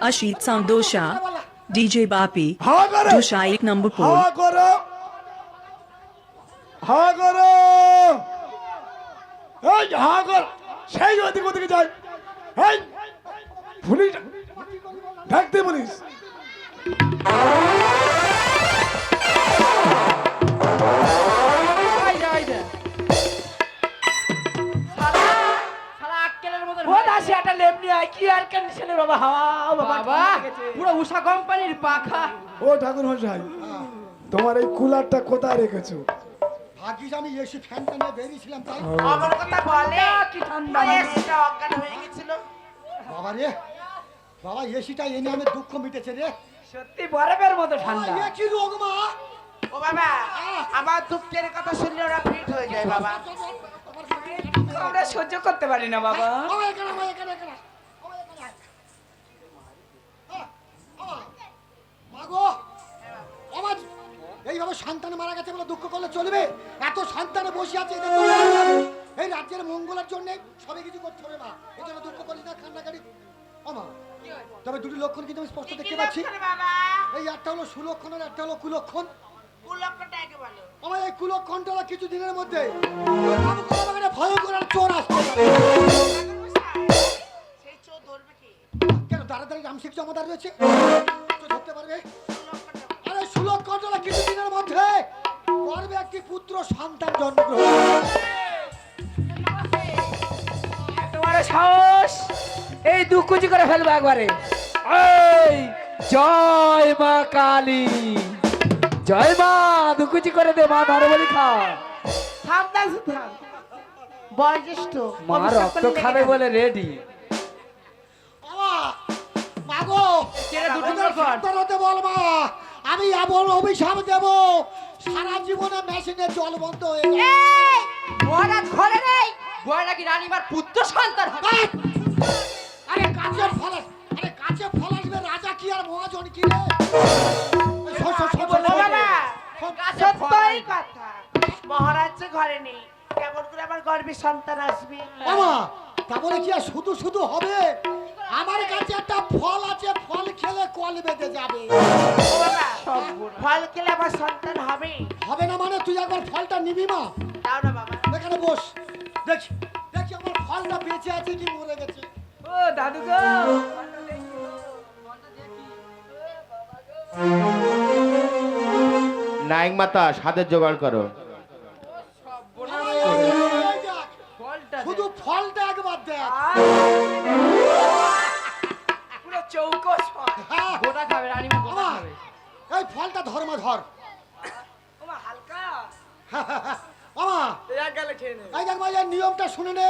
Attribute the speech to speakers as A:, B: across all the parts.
A: Ashit Sound Dosha, DJ Bapi,
B: हाँ करो
A: Dosha 1 number pole.
B: हाँ करो हाँ करो এই हाँ কর সেই ওদিকে ওদিকে যায় এই পুলিশ ডাকতে পুলিশ ও ঠাকুর মশাই তোমার এই কুলারটা কোথায় রেখেছো
C: ভাগ্যিস আমি এসি ফ্যানটা নিয়ে বেরিয়েছিলাম তাই
D: আমার কথা বলে কি ঠান্ডা এসিটা অজ্ঞান হয়ে গেছিল।
C: বাবা রে বাবা এসিটা এনে আমি দুঃখ মিটেছে রে
E: সত্যি বরফের মতো ঠান্ডা।
C: এ কি রোগ মা
D: ও বাবা আমার দুঃখের কথা শুনলে ওরা ফিট হয়ে যায় বাবা।
E: আমরা সহ্য করতে পারি না বাবা।
C: মাগো আমার এইভাবে সন্তান মারা গেছে বলে দুঃখ করলে চলবে? এত সন্তানে বসে আছে এদের তো মারা যাবে। এই রাজ্যের মঙ্গলের জন্য সবই কিছু করতে হবে মা, এই জন্য দুঃখ করিস না কান্নাকাটি। আমা তবে দুটি লক্ষণ কিন্তু আমি স্পষ্ট দেখতে পাচ্ছি।
D: বাবা
C: এই একটা হলো সুলক্ষণ আর একটা হলো কুলক্ষণ।
D: কুলক্ষণটা আগে বলো।
C: আমার এই কুলক্ষণটা হলো কিছু দিনের মধ্যে ভয়ঙ্কর আর চোর আসবে।
D: সেই চোর ধরবে কি?
C: কেন তাড়াতাড়ি রামশিক জমাদার রয়েছে, তো ধরতে পারবে। আরে সুলক্ষণটা হলো কিছু দিনের মধ্যে গর্ভে একটি পুত্র সন্তান জন্মগ্রহণ করবে।
E: তোমার সাহস এই দুকুচি করে ফেলবো একবারে। এই জয় মা কালী, জয় মা, দুকুচি করে দে মা, নরবলি খা।
D: সাবধান থাক বয়োজ্যেষ্ঠ
E: মা রক্ত খাবে বলে রেডি।
C: বাবা মাগো
E: ছেড়ে দুটো
C: ওদের
E: কর।
C: সাবধান হতে বল মা, আমি এমন অভিশাপ দেব সারা জীবনে মেশিনের জল বন্ধ হয়ে যাবে।
E: মহারাজ ঘরে নেই, ঘরে নাকি রানীমার পুত্র সন্তান হবে।
C: এই! আরে কাছে ফল আরে কাছে ফল আসবে রাজা কি আর মহাজন কি রে? এই শোন, শোন, শোন, শোন,
D: ও বাবা
C: শোন।
D: সত্যই কথা মহারাজ যে ঘরে নেই কেমন করে আমার গর্ভে সন্তান আসবে?
C: বাবা তা বলে কি আর শুধু শুধু হবে? আমার কাছে একটা ফল আছে, ফল খেলে কল বেঁধে যাবে।
D: ও বাবা ফল খেলে আমার সন্তান হবে?
C: হবে না মানে তুই একবার ফলটা নিবি মা।
D: দাও না বাবা।
C: এখানে বস, দেখি দেখি আমার ফলটা বেঁচে আছে কি মরে গেছে।
E: ও দাদু গো,
F: নায়ক মাতা স্বাদের জোগাড় করো।
C: এই দেখ, শুধু ফলটা একবার দেখ।
E: পুরো চৌকস ফল।
C: হ্যাঁ,
E: গোটা খাবে রানীমা, গোটা
C: বাবা,
E: খাবে।
C: এই ফলটা ধর্মা ধর।
E: ওমা হালকা
C: বাবা
E: এক গালে খেয়ে নে।
C: এই দেখ ভাই এই নিয়মটা শুনে নে।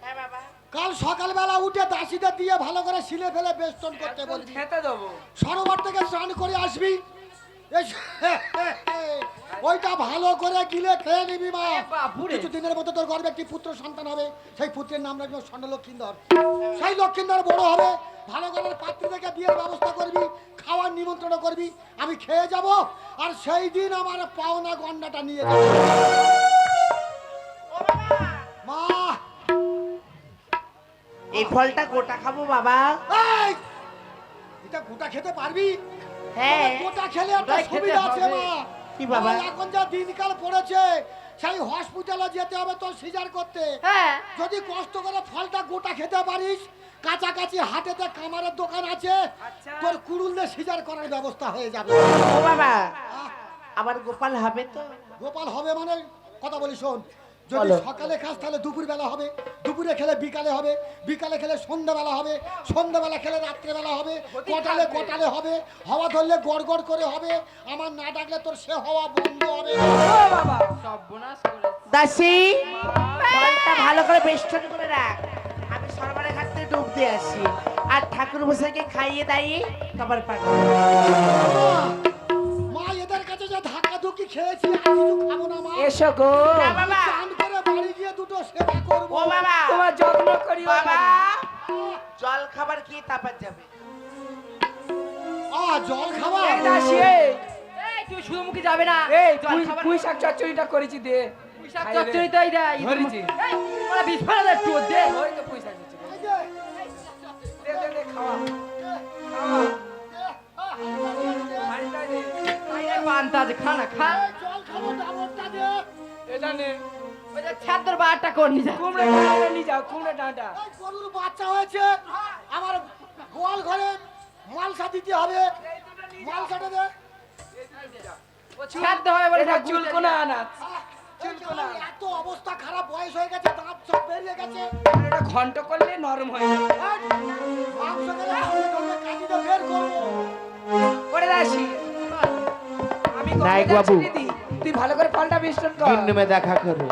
D: হ্যাঁ বাবা
C: কাল সকালবেলা উঠে দাসীদের দিয়ে ভালো করে শিলে ফেলে বেষ্টন করতে বলবি।
E: খেতে দেবো।
C: সরোবর থেকে স্নান করে আসবি, ওইটা ভালো করে গিলে খেয়ে নিবি মা।
E: বাপুরে।
C: কিছু দিনের মধ্যে তোর গর্ভে একটি পুত্র সন্তান হবে, সেই পুত্রের নাম রাখবি স্বর্ণ লক্ষিন্দর। সেই লক্ষিন্দর বড় হবে, ভালো করে পাত্রী থেকে বিয়ের ব্যবস্থা করবি, খাওয়ার নিমন্ত্রণ করবি, আমি খেয়ে যাব, আর সেই দিন আমার পাওনা গন্ডাটা নিয়ে যাবো। মা
D: এই ফলটা গোটা খাবো বাবা?
C: এই, এটা গোটা খেতে পারবি?
D: হ্যাঁ
C: গোটা খেলে একটা
E: গোটাই খেতে
C: সুবিধা আছে
E: হবে।
C: মা।
D: কি বাবা?
C: এখন যা দিনকাল পড়েছে সেই হসপিটালে যেতে হবে তোর সিজার করতে।
E: হ্যাঁ
C: যদি কষ্ট করে ফলটা গোটা খেতে পারিস, কাছাকাছি হাটেতে কামারের দোকান আছে,
E: আচ্ছা।
C: তোর কুড়ুল দিয়ে সিজার করার ব্যবস্থা হয়ে যাবে।
D: ও বাবা
C: আহ,
D: আবার গোপাল হবে তো?
C: গোপাল হবে মানে কথা বলি শোন, যদি সকালে খাস তাহলে দুপুর বেলা হবে, দুপুরে খেলে বিকালে হবে, বিকালে খেলে সন্ধ্যাবেলা হবে, সন্ধ্যাবেলা খেলে রাত্রেবেলা হবে, কটালে কটালে হবে, হাওয়া ধরলে গড় গড় করে হবে, আমার না ডাকলে তোর সে হাওয়া বন্ধ হবে।
E: ও বাবা সব বোনাস করে।
D: দাসী ফলটা ভালো করে বেষ্টন করে রাখ, আমি সরবরাহ ঘাট থেকে ডুব দিয়ে আসি, আর ঠাকুর মশাইকে খাইয়ে দাইয়ে খাবার পাঠাবো।
C: মা এদের কাছে যে ধাক্কা ধুকি খেয়েছি আর কিছু খাবো না মা।
E: এসো গো,
D: না বাবা
C: চান করে বাড়ি গিয়ে দুটো সেবা করবো।
D: ও বাবা
E: তোমার যত্ন করি
D: বাবা জল খাবার কি তাপার যাবে?
C: জল খাওয়া
E: এই দাসী, এই তুই শুধু মুখে যাবে না। এই পুঁই শাক চচ্চড়িটা করেছি দে। পুঁই শাক চচ্চড়ি তো এইটা ধরেছি। এই ওরা বিস্ফোরণ একটু দে। ওই তো পুঁই শাক চচ্চড়ি।
C: এই যে,
E: দে দে দে খাওয়া। তো আছে, খা না খা।
C: এই জল খাবো ডাবরটা দে।
E: এটা নে।
A: ওই যে ছাত্র বারটা করে নিয়ে যা।
E: কুমড়ে ডাঁটা নিয়ে যাও, কুমড়ে ডাঁটা।
C: এই গরুর বাচ্চা হয়েছে, আমার গোয়াল ঘরে মালসা দিতে হবে। মালসাটা দে।
A: ছাত্র হয় বলে
E: এটা চুলকোনা আনাজ।
C: এত অবস্থা খারাপ, বয়স হয়ে গেছে, দাঁত সব বেরিয়ে গেছে।
E: আর এটা ঘন্ট করলে নরম হয়ে যাবে।
C: মাংস গেলে কাটিতে বের করবো।
E: করে দাসি আমি
F: নায়ক
E: গঙ্গা
F: বাবু।
E: ছেড়ে দিই। তুই ভালো করে ফলটা বেষ্টন কর।
F: গিন্নিমে দেখা করো।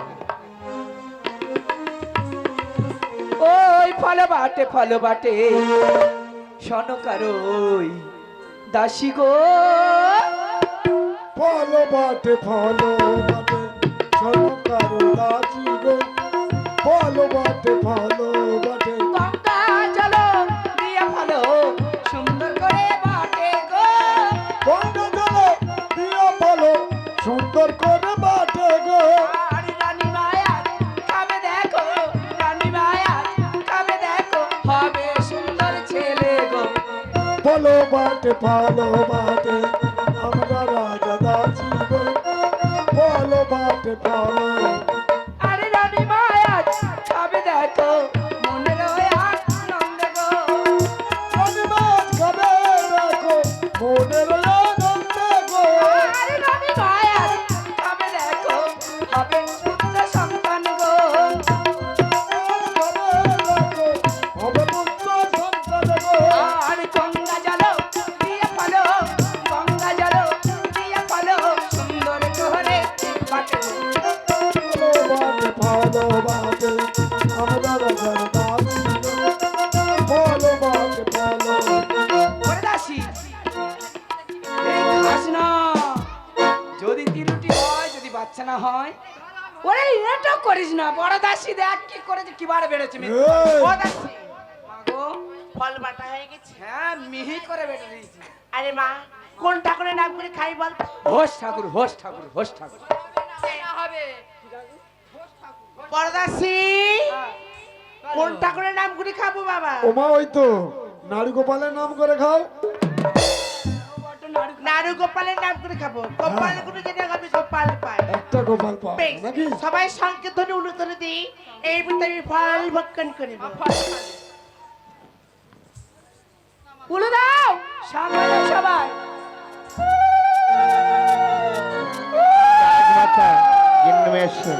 E: ওই ফল বাটে সনকারই দাসী গো।
B: ফলো বাটে সরকার দাসি গো, ফলো বাটে
E: গঙ্গা চলো দিয়া ফলো সুন্দর করে বাটে গো।
B: গঙ্গা জলে দিয়া ফলো সুন্দর করে বাটে গো।
E: আর রানী মায়া খাবে দেখো, রানী মায়া খাবে দেখো, হবে সুন্দর ছেলে গো।
B: ফলো বাটে আমরা রাজা দাসি গো, ফলো বাটে
E: আরে রানী মায়া খাবে দেখো, মনের আনন্দ গো।
B: মাছ খাবে দেখো মনের আনন্দে গো।
E: আরে রানী মায়া খাবে দেখো, হবে পুত্র সন্তান গো।
B: হবে পুত্র সন্তান গো।
E: আর গঙ্গা জল দিয়ে ফলো, গঙ্গা জল দিয়ে ফলো সুন্দর করে বাটে গো।
B: ফলো বাটে আমরা রাজা দাসি গো, ফলো বাটে
E: করে দাসি এই খাস না, যদি তিরুটি হয়, যদি বাচ্চা না হয়, ওরে এটা করিস না। বড় দাসি দেখ কি করেছে, কিবারে বেড়েছে মেয়ে।
B: এই!
E: ও দাসি মাগো,
D: ফল বাটা হয়ে গেছে।
E: হ্যাঁ মিহি করে বেটে দিয়েছি।
D: আরে মা, কোন ঠাকুরের নাম করে খাই বল?
E: হোস ঠাকুর, হোস ঠাকুর, হোস ঠাকুর।
D: বড়দাসি, কোন ঠাকুরের নাম করে খাবো বাবা?
B: ওমা ওই তো নারী গোপালের নাম করে খাও।
D: নারু গোপালের নাম করে খাবো। গোপাল গুলো যেটা খাবি গোপাল পায়।
B: একটা গোপাল পাও
D: বেশ,
B: নাকি?
D: সবাই সংকীর্তনে উলুতরে দিই, এই বলতে আমি ফল ভক্ষণ করিব।
E: উলু দাও সামনে সবাই।
F: মাতা গিন্নিমে এসছে।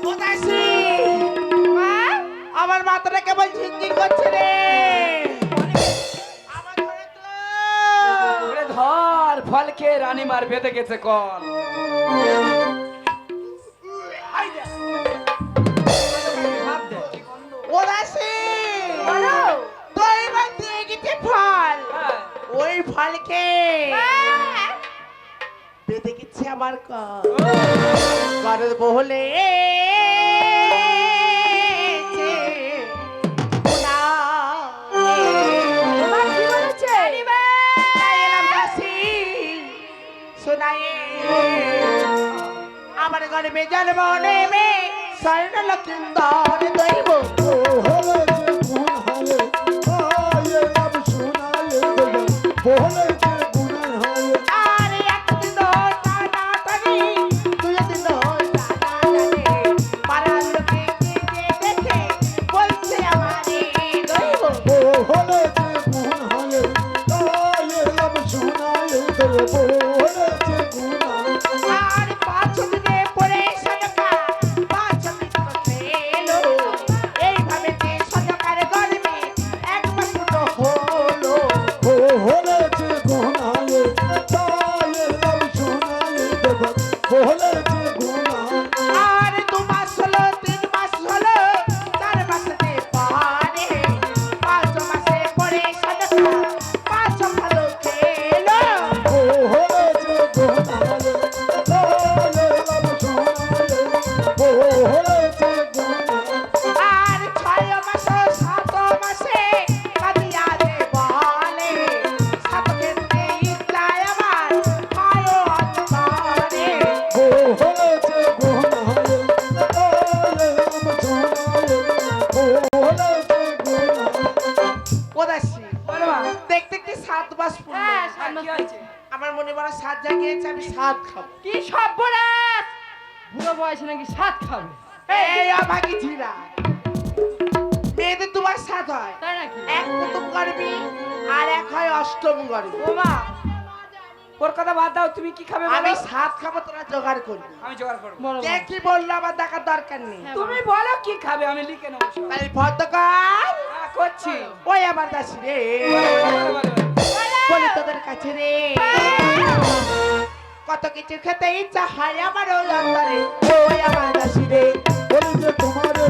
D: বড়দাসি, মা, আমার মাথাটা কেবল ঝিনঝিন করছে রে। আমার ঘরে তো
E: ওরে ধর, ফল খেয়ে রানী মার বেঁধে গেছে কল।
D: বড়দাসি, তোর এবার দিয়ে গেছে ফল।
E: হ্যাঁ।
D: ওই ফলকে বেঁধে গেছে আমার করদ বহলে আমার গর্বে জন্ম নেবে স্বর্ণ লক্ষ্মীন্দর দৈব।
B: ও হলে যে গুণ হলে আয়ে নাম শোনালে দেব, বলে যে গুণ হলে
D: আর একদিন টানা টানি, দুই দিন টানা টানি, পাড়ার লোকে দেখে বলছে আমারে দৈব।
B: ও হলে যে গুণ হলে আয়ে নাম শোনালে দেব, বলে যে গুণ হলে
D: আর 5 দিনে পরে সজকা 5 দিন খেলো, এইভাবে যে সজকার গর্বে এক বছর হলো।
B: ও হলে যে গুণ হলে আয়ে নাম শোনালে দেব, বলে যে গুণ হলে
D: আর 2 মাস হলো, 3 মাস হলো, 4 মাসে পারে 5 মাসে পরে সজকা 5 ভালো খেলো।
B: ও হলে যে গুণ হলে আয়ে নাম শোনালে, ও হলে যে গুণ হলে
D: আর 6 মাস 7 মাসে কাদিয়া দে বলে, 7 ক্ষেত্রে ইচ্ছায় আমার আয়ো অন্তরে।
B: ও হলে
D: মামনি বড় সাত জাগিয়েছে, আমি সাত খাবো।
A: কি সর্বনাশ, বুড়ো বয়সে নাকি সাত খাবে?
D: এই অভাগী ঝিরা, মেয়েদের তোমার সাত হয়,
A: তাই নাকি?
D: এক প্রথম করবি আর এক হয় অষ্টম করবি।
E: ও মা, ওর কথা বাদ দাও, তুমি কি খাবে
D: আমি
E: বলো?
D: সাত খাবো, তোরা জোগাড় করবি।
E: আমি জোগাড় করবো।
A: বলো
D: কে কি বললো আমার দেখার দরকার নেই।
A: হ্যাঁ,
E: তুমি বলো কি খাবে, আমি লিখে নেবো সব।
D: তাই ভদ্রকার,
E: হ্যাঁ, করছি।
D: ওই আমার দাসী রে,
E: বলো, বলো, বলো।
D: বলি তোদের কাছে রে, কত কিছু খেতে ইচ্ছা হয় আমার ওই অন্তরে, ওই আমার দাসী রে।
B: বলি যে তোমারে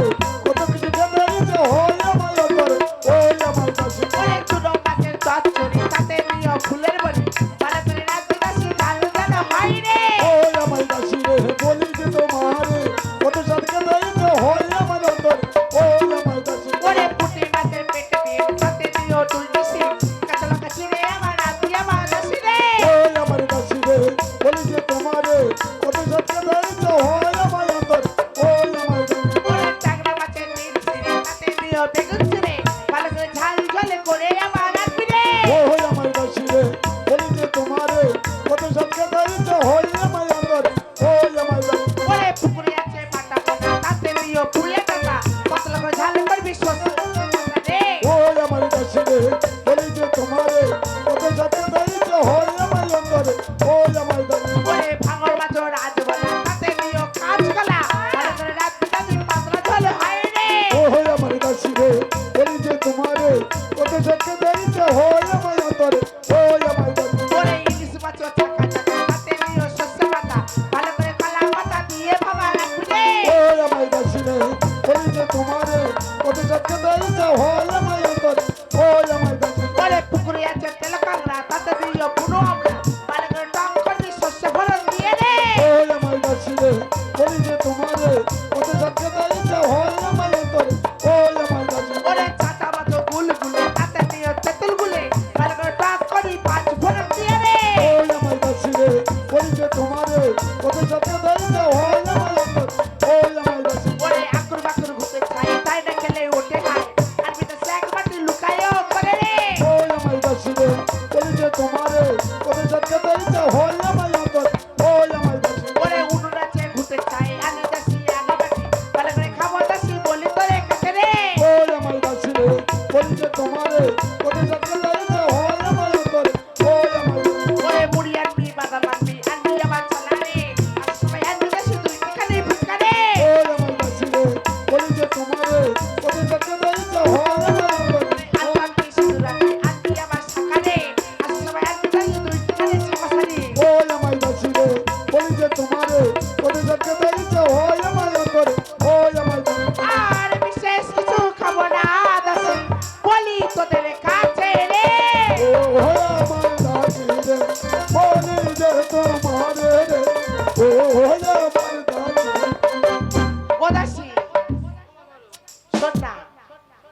B: কত কিছু খেতে ইচ্ছে হয় আমার অন্তরে, ওই আমার দাসী।
D: ওই চুনো মাছের চচ্চড়ি, তাতে নিয়ে ফুলের বলি, ভালো করে রাখতে দাসী, ভালো যেন হয় রে।
B: ওই আমার দাসী রে, বলি যে তোমারে কত স্বাদ খেতে ইচ্ছে হয় আমার অন্তরে, ওই আমার দাসী।
D: ওরে পুঁটি মাছের পেটে দিয়ে, তাতে নিয়ে তুই দিছি, কাতলা কাছি রে আমার নাতি, আমার দাসী রে।
B: ওই আমার দাসী রে, বলি যে তোমারে কত স্বাদ খেতে ইচ্ছে হয় আমার অন্তরে, ওই আমার দাসী।
D: ওরে চাংড়া মাছের নীল ছিঁড়ে, তাতে নিয়ে বেগুন ছিঁড়ে, ভালো করে ঝাল ঝালে করে আমার নাতি রে।
B: ওই আমার দাসী রে, বলি যে তোমারে কত স্বাদ খেতে ইচ্ছে হয় আমার অন্তরে, ওই আমার দাসী।
D: ওরে পুকুরে আছে পাটা পাটা, তাতে নিয়ে পুড়ে কাটা, কতলা করে ঝাল করবি শস্য রে।
B: ওই আমার দাসী রে, বলি যে তোমারে কত স্বাদ খেতে ইচ্ছে হয় আমার অন্তরে, ওই আমার দাসী।
D: ওরে ভাঙর মাছর রাজ বলা, তাতে নিয়ে কাজ কলা, ভালো করে রাত পিটাবি, পাতলা ঝোল হয় রে।
B: ওই আমার দাসী রে, বলি যে তোমারে কত স্বাদ খেতে ইচ্ছে হয় আমার অন্তরে, ওই আমার দাসী।
D: ওরে ইলিশ মাছর চাকা চাকা, তাতে নিয়ে শস্য পাতা, ভালো করে কলা পাতা দিয়ে ভাবা রাখবি রে।
B: ওই আমার দাসী রে, বলি যে তোমারে কত স্বাদ খেতে ইচ্ছে হয় আমার অন্তরে, ওই আমার দাসী।
D: ওরে পুকুরে আছে তেল কাংড়া, তাতে নিয়ে বুনো আমরা, ভালো করে টক করবি শস্য ফলন দিয়ে রে।
B: ওই আমার দাসী রে, বলি যে তোমারে কত স্বাদ খেতে ইচ্ছে হয় আমার অন্তরে, ওই আমার দাসী।
D: ওরে চাচা মাছ গুলগুলে, তাতে নিয়ে তেঁতুল গুলে, ভালো করে টক করি পাঁচ ফলন দিয়ে রে।
B: ওই আমার দাসী রে, বলি যে তোমারে কত স্বাদ খেতে ইচ্ছে হয় আমার অন্তরে, ওই আমার দাসী।
D: ওরে আকুর বাকুর ঘুরতে চাই, তাই না খেলে ওঠে খায়, আর বিটা স্যাক বাটি লুকায়ও করে রে।
B: ওই আমার দাসী রে, বলি যে তোমারে কত স্বাদ খেতে ইচ্ছে হয় আমার অন্তরে, ওই আমার দাসী।
D: ওরে উনুন আছে ঘুরতে চাই, আগে দাসি আগে বাটি, ভালো করে খাবো দাসি বলি তোরে কাছে রে।
B: ওই আমার দাসী রে, বলি যে তোমারে কত স্বাদ খেতে ইচ্ছে হয় আমার অন্তরে, ওই আমার দাসী।
D: ওরে মুড়ি আনবি বাদাম আনবি, আনবি আমার চালা রে, আর সবাই আনবি দাসি তুই এখানে ফুটকা রে।
B: ওই আমার দাসী রে, বলি যে তোমারে কত স্বাদ খেতে ইচ্ছে হয় আমার অন্তরে,
D: আলু আনবি সিঁদুর আনবি, আনবি আমার শাখা রে, আর সবাই আনবি দাসি তুই এখানে ছাপাশা রে।
B: ওই আমার দাসী রে, বলি যে তোমারে কত স্বাদ খেতে ইচ্ছে হয় আমার অন্তরে, ওই আমার দাসী।
D: আর বিশেষ কিছু খাবো না দাসি, বলি তোদের কাছে রে।
B: ও আমার দাসী রে, বলি যে তোমারে রে, ও আমার দাসী রে।
D: ও দাসি, শোন না,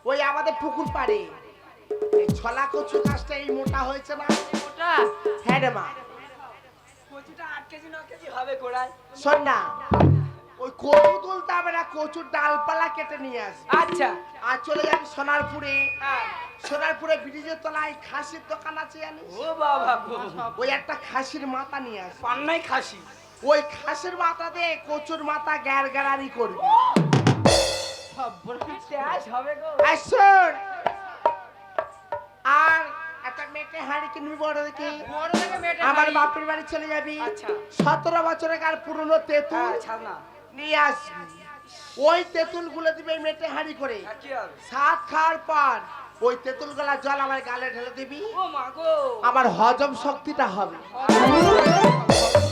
D: ওই আমাদের পুকুর পাড়ে এই ছলা কচু গাছটা এই মোটা হয়েছে না?
A: ওটা
D: হ্যাঁ রে মা,
E: কচুটা 8 কেজি 9 কেজি হবে গোড়ায়।
D: শোন না, ওই কচু তুলতে হবে না, কচুর ডালপালা কেটে নিয়ে আস,
E: আচ্ছা।
D: আর চলে যাবি সোনারপুরে।
E: হ্যাঁ।
D: সোনারপুরে ব্রিজের তলায় খাসির দোকান আছে জানিস?
E: ও বাবা গো,
D: ওই একটা খাসির মাথা নিয়ে আস,
E: পান্নাই খাসি।
D: ওই খাসির মাথা দিয়ে কচুর মাথা গ্যার গ্যারারি করবি।
A: সর্বনাশ।
E: তেজ হবে গো।
D: আর শোন, আর একটা মেটে হাঁড়ি কিনবি বড় দেখে,
A: বড় থেকে মেয়েটা
D: আমার
A: বাড়ি।
D: বাপের বাড়ি চলে যাবি,
E: আচ্ছা।
D: 17 বছরের কার পুরনো তেঁতুল
E: হ্যাঁ, ছাড় না।
D: নিয়ে আসবি, ওই তেঁতুল গুলো দিবি এই মেটে হাঁড়ি করে,
E: আর কি হবে?
D: সাত খাওয়ার পর ওই তেঁতুল গলা জল আমার গালে ঢেলে দিবি,
E: ও মা গো,
D: আমার হজম শক্তিটা হবে।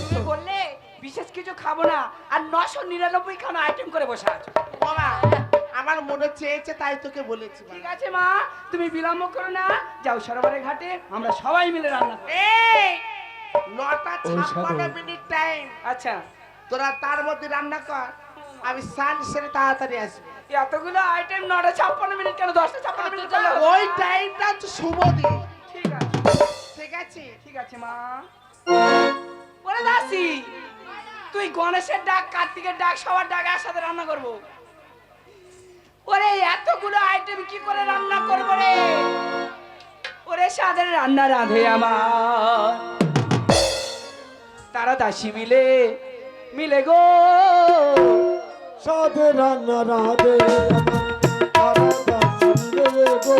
E: তুমি বললে বিশেষ কিছু খাবো না, আর 999 খানা আইটেম করে বসে আছো।
D: বাবা, আমার মনে চেয়েছে তাই তোকে বলেছি।
E: ঠিক আছে মা, তুমি বিলম্ব করো না, যাও সরোবরের ঘাটে, আমরা সবাই মিলে রান্না করব।
D: এই 9:56 মিনিট টাইম,
E: আচ্ছা।
D: তোরা তার মধ্যে রান্না কর, আমি সান সেরে তাড়াতাড়ি আসবি।
E: এতগুলো আইটেম 9:56 মিনিট কেন, 10:56 মিনিট করলে হবে?
D: ওই টাইমটা হচ্ছে শুভ দিন,
E: ঠিক আছে,
D: ঠিক আছে?
E: ঠিক আছে মা। ওরে দাসি, তুই গণেশের ডাক, কার্তিকের ডাক, সবার ডাক একসাথে রান্না করব। ওরে এতগুলো আইটেম কি করে রান্না করব রে? ওরে সাদের রান্না রাঁধে আমার তারা দাসী মিলে মিলে গো
B: সাধে রান্না রাধে আমার তারা দাসী রে গো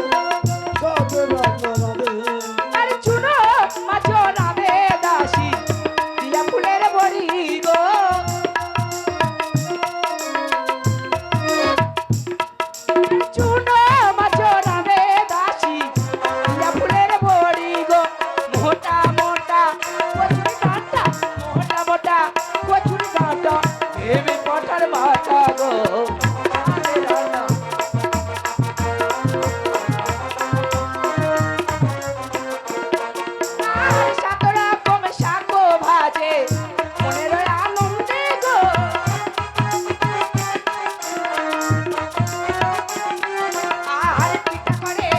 B: সাধে রান্না রাধে
E: আর চুনো মাছো রাধে দাসী দিয়া ফুলের বড়ি গো চুনো মাছো রাধে দাসী দিয়া ফুলের বড়ি গো মোটা মোটা কচুরি ডাঁটা মোটা মোটা কচুরি ডাঁটা ভেবে পটার বাটা গো আরে রান্না আর সাত রকম শাক ভাজে মনের আনন্দে গো আর পিঠা করে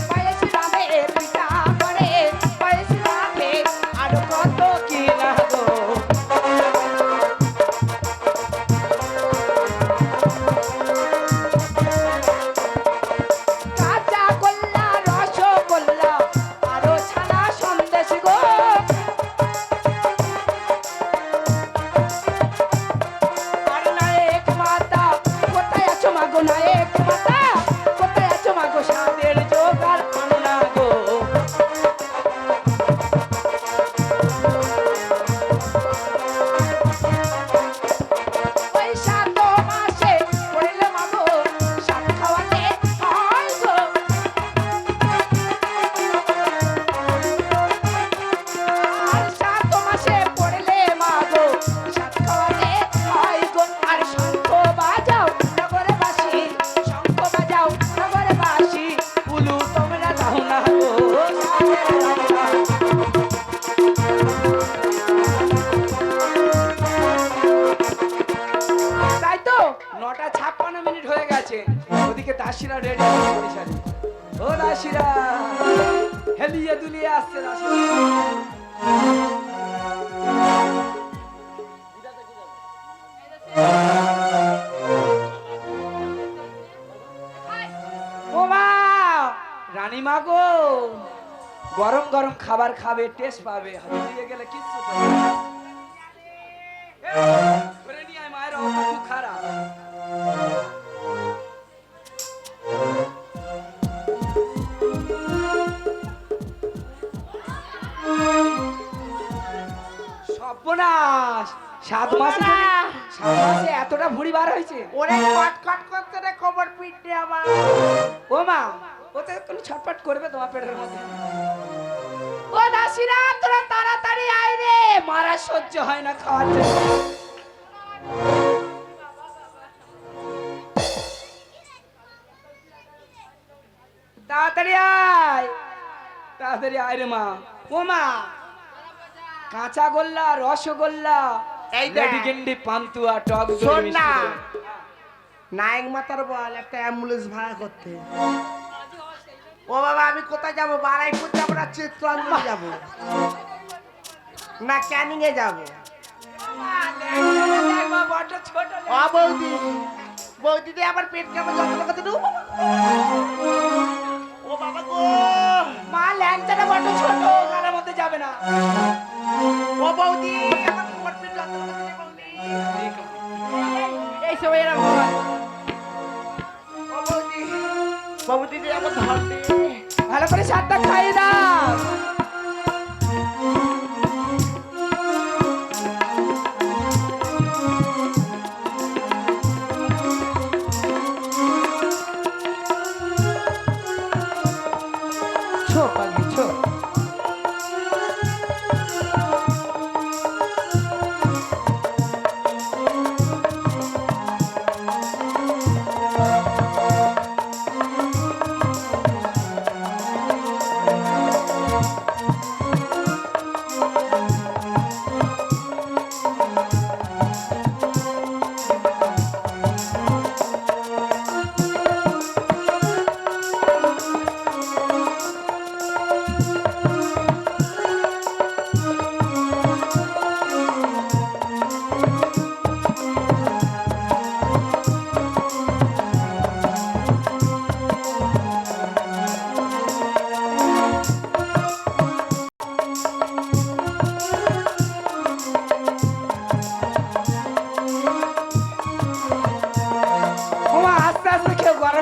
E: পায়েস রাঁধে পিঠা করে পায়েস রাঁধে আর কত কি না গো কাঁচা গোল্লা রসগোল্লা আরো ছানা সন্দেশ গো আর নায়ক মাতা কোথায় আছো মাগো নায়ক মাতা কোথায় আছো মাগো সাদের জোগাড় আনো না গো ওই সাত মাসে পড়লে মাগো সাত খাওয়াতে হয় গো আর সাত মাসে পড়লে মাগো সাত খাওয়াতে হয় গো আর শঙ্খ বাজাও নগরে বাসি শঙ্খ বাজাও নগরে বাসি উলু তোমরা দাও না গো সাদের রান্না। তাই তো 9:56 হয়ে গেছে ওদিকে দাসীরা রেডি বরিশালে ও দাসীরা হেলিয়ে দুলিয়ে আসছে দাসীরা ও মা রানীমা গো গরম গরম খাবার খাবে টেস্ট পাবে হাতে দিয়ে গেলে কিচ্ছু পাবে না। ধরে নিয়ে আয়, মায়ের অবস্থা খুব খারাপ সর্বনাশ 7 মাসে এতটা ভুঁড়ি বার হয়েছে
D: ওরে কটকট করতে রে খবর পিটে আমার
E: ও মা ওতে কোনো ছটপট করবে তোমার পেটের মধ্যে ও দাসীরা তোরা তাড়াতাড়ি আয় রে মারা সহ্য হয় না খাওয়ার জন্য তাড়াতাড়ি আয় রে মা ও মা কাঁচা গোল্লা রসগোল্লা
D: এই দেখ।
E: লেডি গেন্ডি পান্তুয়া টক দই
D: শোন
E: মিষ্টি
D: না
E: দই।
D: নায়ক মাতার বল একটা অ্যাম্বুলেন্স ভাড়া করতে ও বাবা আমি কোথায় যাবো বারাইপুর যাবো না চিত্রাঞ্চল যাবো না ক্যানিং এ যাবো
E: দেখ মা, বড্ড ছোট লে।
D: ও বৌদি বৌদি দিয়ে আবার পেট কেমন যন্ত্রণা করতে দেবো ও বাবা গো
E: মা ল্যাংচাটা বড্ড ছোট গালের মধ্যে যাবে না
D: ও বৌদি আমার কোমর পেট যন্ত্রণা করতে দেবো বৌদি
A: এই সবাই এরকম হয়।
D: ও বৌদি বৌদি দিয়ে আমার ধরতে
E: ভালো করে সাতটা খাইয়ে দাও ছো পাগলি ছো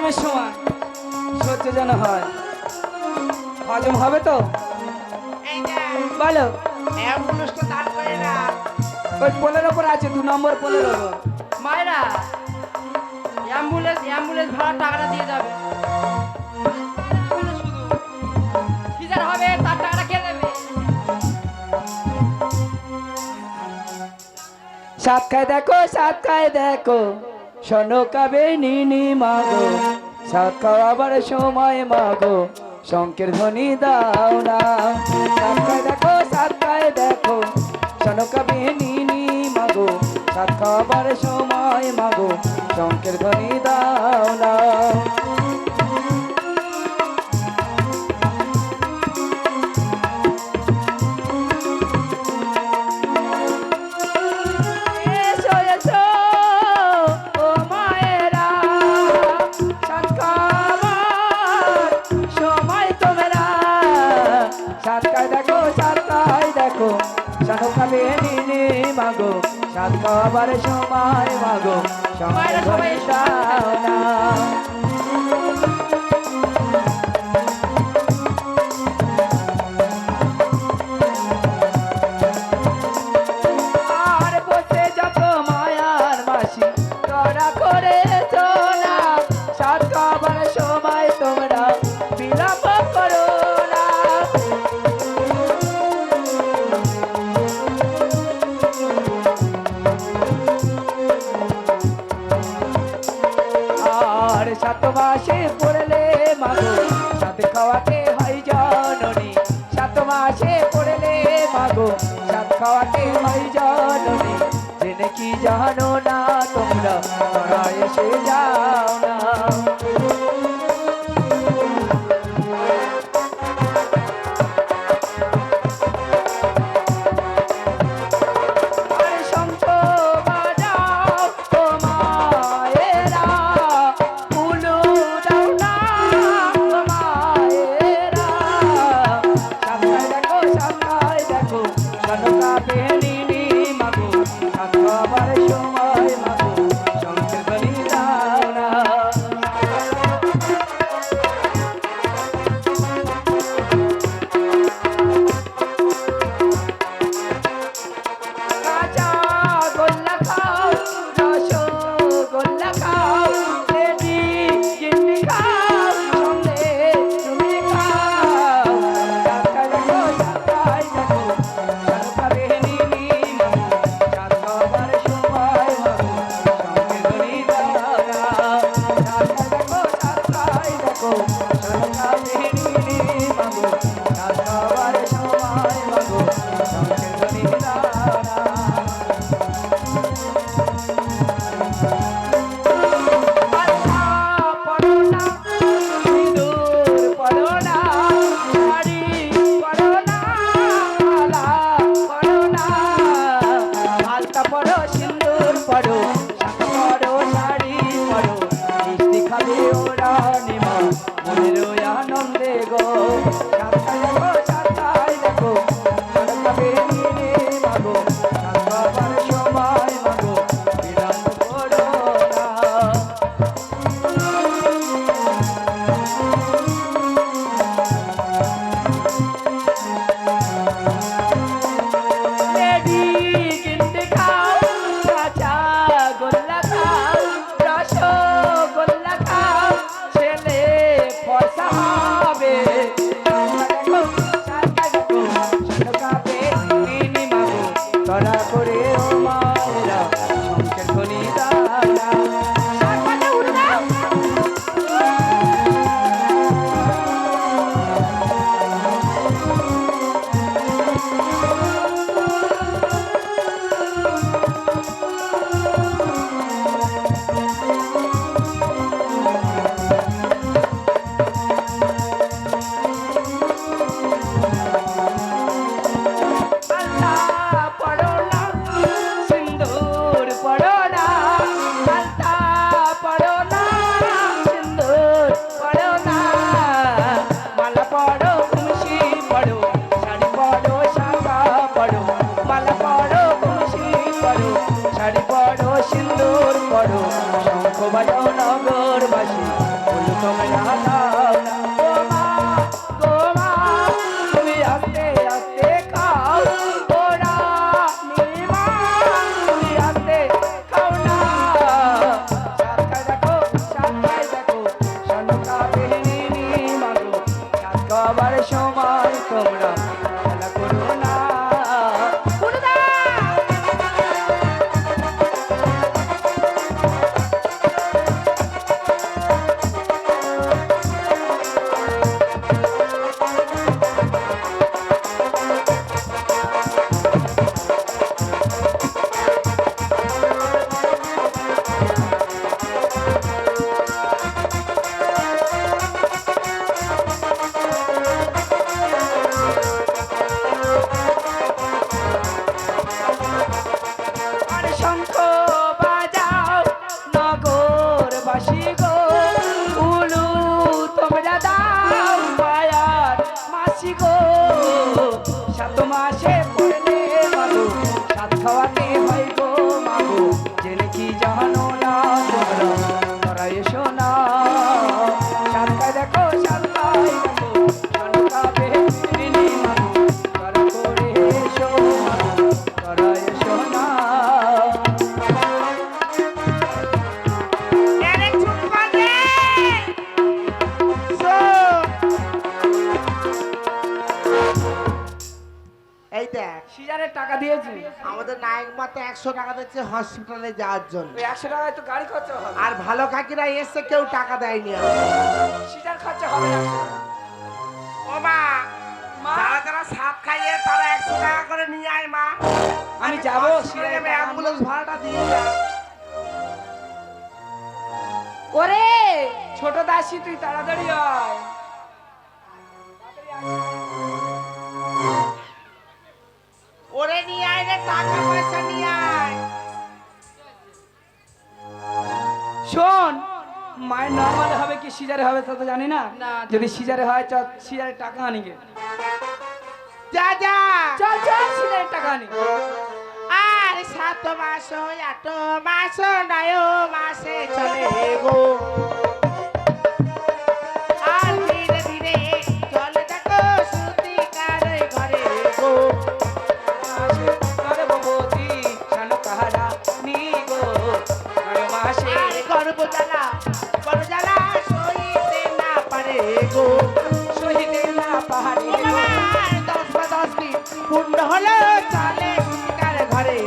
E: আরামের সময় সহ্য যেন হয়। হজম হবে তো?
D: এই যে
E: বলো।
D: অ্যাম্বুলেন্সটা দাঁড় করে না।
E: ওই পোলের ওপর আছে, 2 নম্বর পোলের ওপর।
A: মায়েরা অ্যাম্বুলেন্স ভাড়া টাকাটা দিয়ে যাবে। শুধু সিজার হবে তার টাকাটা কে দেবে?
E: সাত খায় দেখো, সাত খায় দেখো, শোনো কাবে নিনি মাগো, সাত খাওয়াবার সময় মাগো, শঙ্কের ধ্বনি দাও না। সাত খায় দেখো, সাত খায় দেখো, শোনো কাবে নিনি মাগো, সাত খাওয়াবার সময় মাগো, শঙ্কের ধ্বনি দাও না। এসো এসো ও মায়েরা, সাত খাবার সময় তোমরা, সাত খায় দেখো, সাত খায় দেখো, সাত খাবে নিনি মাগো, সাত খাবার সময় মাগো,
A: মায়েরা সবাই
E: সবাই দাও না। আর বসে যত মায়ার মাসি তোরা করেছো না, সাত খাবার সময় তোমরা বিলম্ব করো না। আর 7 মাসে পড়লে মাগো, সাত খাওয়াতে হয় জননী, 7 মাসে পড়লে মাগো, সাত খাওয়াতে হয় জননী, জেনে কি জানো না তোমরা, তোমরা এসে যাও না। আর শঙ্খ বাজাও ও মায়েরা, উলু দাও না ও মায়েরা, সামনায় দেখো, সামনায় দেখো, শোনো কাবে নিনি মাগো, সাত খাবার সময় মাগো, শঙ্খের ধ্বনি দাও না। কাঁচা গোল্লা খাও, রসগোল্লা খাও, লেডি জিন্নি খাও, সঙ্গে তুমি খাও। সাতটায় দেখো, সাতটায় দেখো, সাত খাবে নিনি মাগো, সাত খাবার সময় মাগো, সঙ্গে ধরি দাও না। সাতটায় দেখো, সাতটায় দেখো, সাত খাবে নিনি মাগো, সাত খাবার সময় মাগো, সঙ্গে ধরি দাও না। আল্লাহ পড়ো না, সিঁদুর পড়ো না, শাড়ি পড়ো না, মালা পড়ো না, আলতা পড়ো, সিঁদুর পড়ো, শাঁখ পড়ো, শাড়ি পড়ো, মিষ্টি খাবে ওরা নিমা, মনের আনন্দে গো। সাতটায় দেখো, সাত খাবে নিনে মাগো, সাত খাবার সময় মাগো, বিলম্ব করো না। লেডি গিন্ডি খাও, কাঁচা গোল্লা খাও, রসগোল্লা খাও, ছেলে ফর্সা হবে। সাতটায় দেখো, সাত খাবে নিনি মাগো, তোরা করে ও মায়েরা, শঙ্খের ধ্বনি দাও না। সাত পাতে উড়ে দাও। আল্লাহ পড়ো না, সিন্দুর পড়ো না, আলতা পড়ো না, সিন্দুর পড়ো না, মালা পড়ো, খুশি পড়ো, শাড়ি পড়ো, শাখা পড়ো, মালা পড়ো, খুশি পড়ো, শাড়ি পড়ো, সিন্দুর পড়ো, শঙ্খ বাজাও নগরবাসী, তোমরা দাও না গো মা তুমি আস্তে আস্তে খাও ওরা নিমা তুমি আস্তে খাও না সাতটায় দেখো সন্ধ্যা বেরিনি মাগো সাত খাবার সময় তোমরা খেলা করো না আর শঙ্খ বাজাও নগরবাসী গো উলু তোমরা দাও মায়ার মাসি গো সাত মাসে পড়লে মাগো সাত খাওয়াতে হয় গো মাগো জেনে কি জানো না তোমরা তোরা এসো না সাতটায় দেখো সাতটায় দেখো সন্ধ্যা বেরিনি মাগো তোরা করে এসো মাগো তোরা এসো না
D: এই দেখ
E: সিজারের টাকা দিয়েছি
D: আমাদের নায়ক মাত্র 100 টাকা দিচ্ছে হসপিটালে যাওয়ার জন্য।
E: ওই 100 টাকায় তো গাড়ি খরচা হবে
D: আর ভালো কাকিরা এসে কেউ টাকা দেয়নি।
E: সিজার খরচা হবে না
D: ও মা,
E: মা।
D: যারা যারা সাপ খাইয়ে তারা 100 টাকা করে নিয়ে আয় মা।
E: আমি যাবো
D: সিরাজে অ্যাম্বুলেন্স ভাড়াটা দিয়ে যা।
E: ওরে ছোট দাসী তুই তাড়াতাড়ি আয়
D: ওরে নিয়ে আয় রে, টাকা পয়সা নিয়ে আয়।
E: শোন মায়ের নর্মাল হবে কি সিজারে হবে তা তো জানি না
A: না।
E: যদি সিজারে হয় চল সিজারের টাকা আনি গে
D: যা যা।
E: চল চল সিজারের টাকা আনি
D: আর 7 মাস 8 মাস 9 মাসে চলে গো। আর ধীরে ধীরে চলে দেখো সুতিকার ঘরে গো।
E: করে ভগবতী শানু কাহারা নি গো আর মাসে
D: আর গর্ব জ্বালা সইতে না পারে গো।
E: শহীদে না পাহাড়ি
D: ও বাবা, 10 বা 10 দিন পূর্ণ হলো চলে সুতিকার ঘরে।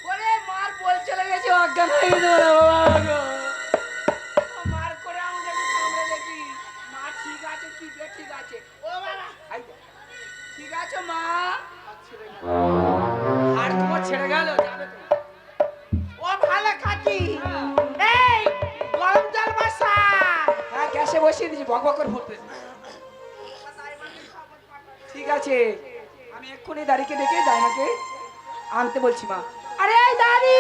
E: ওরে মার বল চলে গেছে অজ্ঞান হয়ে গেছে ওরে বাবা গো ও মার করে আমাকে একটু সামনে দেখি মা ঠিক আছে কি বে ঠিক আছে ও বাবা আই দে। ঠিক আছে মা আর তোমার ছেড়ে গেল যাবে তো
D: ও ভালো কাকি,
E: হ্যাঁ।
D: এই গরম জল বসা।
E: হ্যাঁ গ্যাসে বসিয়ে দিয়েছি বক বক করে ফুটতেছে ঠিক আছে আমি এক্ষুনি দাঁড়িয়ে ডেকে দাইমাকে আনতে বলছি মা আরে এই দাঁড়ি